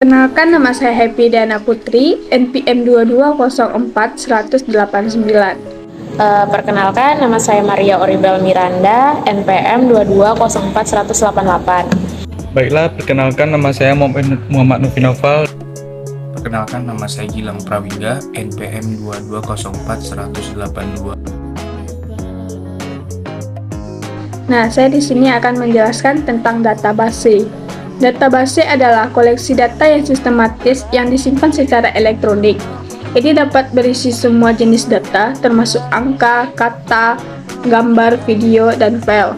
Kenalkan, nama saya Happy Diana Putri, NPM 2204-189. Perkenalkan, nama saya Maria Oribel Miranda, NPM 2204-188. Baiklah, perkenalkan nama saya Muhammad Novi Noval. Perkenalkan, nama saya Gilang Prawingga, NPM 2204-182. Nah, saya di sini akan menjelaskan tentang database. Database adalah koleksi data yang sistematis yang disimpan secara elektronik. Ini dapat berisi semua jenis data, termasuk angka, kata, gambar, video, dan file.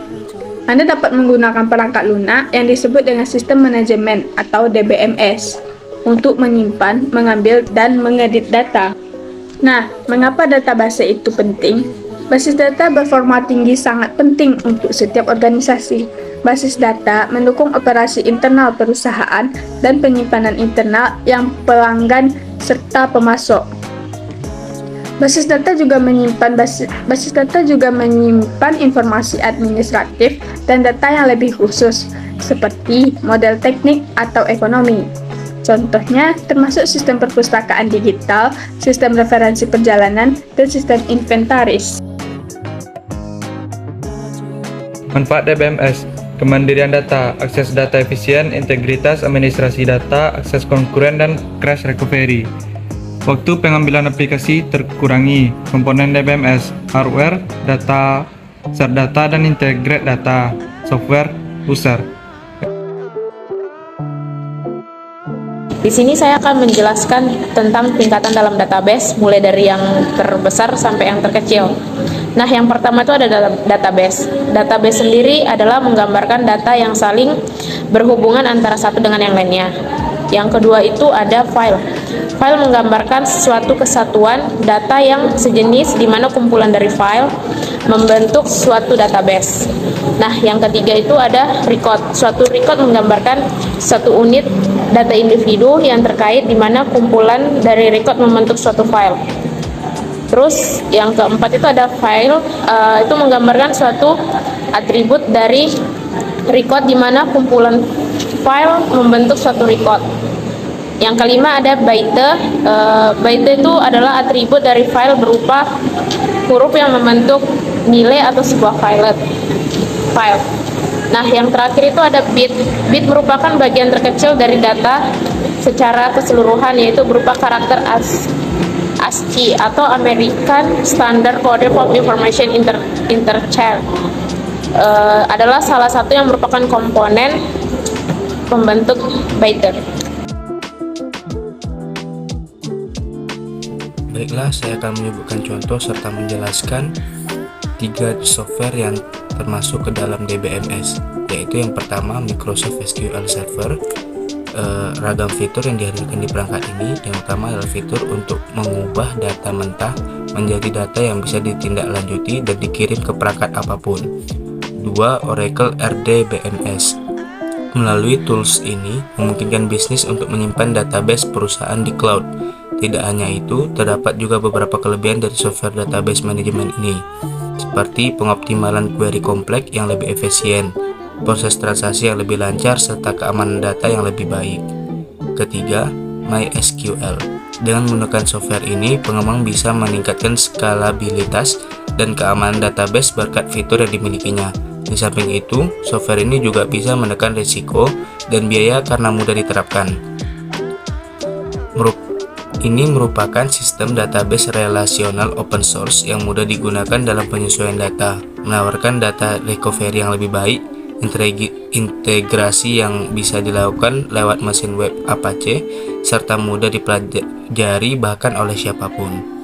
Anda dapat menggunakan perangkat lunak yang disebut dengan sistem manajemen atau DBMS untuk menyimpan, mengambil, dan mengedit data. Nah, mengapa database itu penting? Basis data berformat tinggi sangat penting untuk setiap organisasi. Basis data mendukung operasi internal perusahaan dan penyimpanan internal yang pelanggan serta pemasok. Basis data juga menyimpan informasi administratif dan data yang lebih khusus, seperti model teknik atau ekonomi. Contohnya termasuk sistem perpustakaan digital, sistem referensi perjalanan, dan sistem inventaris. Manfaat DBMS: kemandirian data, akses data efisien, integritas administrasi data, akses konkuren, dan crash recovery. Waktu pengambilan aplikasi terkurangi. Komponen DBMS: hardware, data, set data, dan integrate data, software, user. Di sini saya akan menjelaskan tentang tingkatan dalam database, mulai dari yang terbesar sampai yang terkecil. Nah, yang pertama itu ada database. Database sendiri adalah menggambarkan data yang saling berhubungan antara satu dengan yang lainnya. Yang kedua itu ada file. File menggambarkan suatu kesatuan data yang sejenis, di mana kumpulan dari file membentuk suatu database. Nah, yang ketiga itu ada record. Suatu record menggambarkan satu unit data individu yang terkait, di mana kumpulan dari record membentuk suatu file. Terus yang keempat itu ada file, itu menggambarkan suatu atribut dari record, di mana kumpulan file membentuk suatu record. Yang kelima ada byte. Byte itu adalah atribut dari file berupa huruf yang membentuk nilai atau sebuah file. Nah, yang terakhir itu ada bit. Bit merupakan bagian terkecil dari data secara keseluruhan, yaitu berupa karakter ASCII atau American Standard Code of Information Interchange. Adalah salah satu yang merupakan komponen pembentuk byte. Baiklah, saya akan menyebutkan contoh serta menjelaskan 3 software yang termasuk ke dalam DBMS, yaitu yang pertama Microsoft SQL Server. Ragam fitur yang dihadirkan di perangkat ini. Yang pertama adalah fitur untuk mengubah data mentah menjadi data yang bisa ditindaklanjuti dan dikirim ke perangkat apapun. 2. Oracle RDBMS. Melalui tools ini memungkinkan bisnis untuk menyimpan database perusahaan di cloud. Tidak hanya itu, terdapat juga beberapa kelebihan dari software database manajemen ini, seperti pengoptimalan query kompleks yang lebih efisien, proses transaksi yang lebih lancar, serta keamanan data yang lebih baik. Ketiga, MySQL. Dengan menggunakan software ini, pengembang bisa meningkatkan skalabilitas dan keamanan database berkat fitur yang dimilikinya. Di samping itu, software ini juga bisa menekan risiko dan biaya karena mudah diterapkan. Ini merupakan sistem database relasional open source yang mudah digunakan dalam penyesuaian data, menawarkan data recovery yang lebih baik, integrasi yang bisa dilakukan lewat mesin web Apache, serta mudah dipelajari bahkan oleh siapapun.